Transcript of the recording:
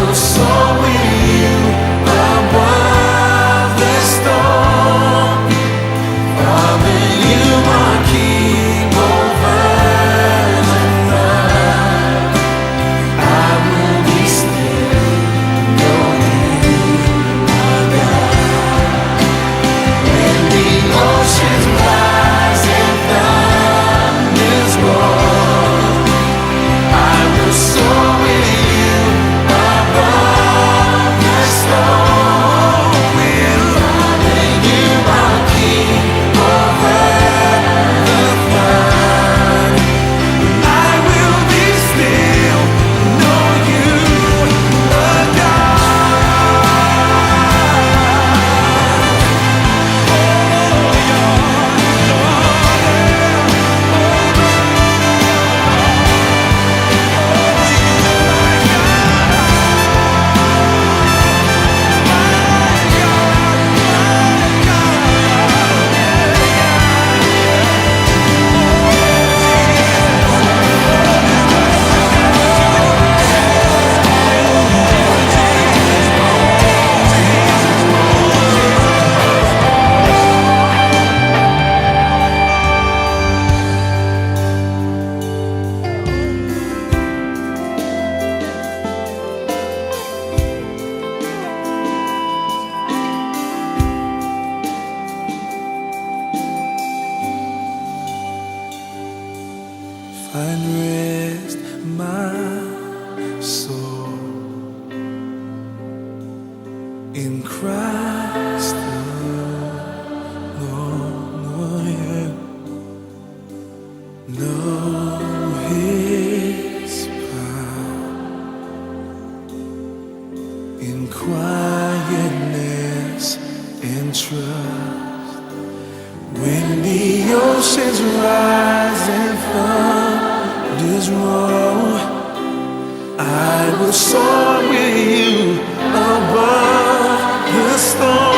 will soar with you above the storm. Father, you are king over the flood. I will be still, know you are God. When the oceans rise and thunders roar, I will soar with you above the storm. Father, you are king over the flood. I will be still, know you are God. Find rest, my soul, in Christ alone. Yeah. Know His power in quietness and trust. When the oceans rise and thunders roar, I will soar with you above the storm.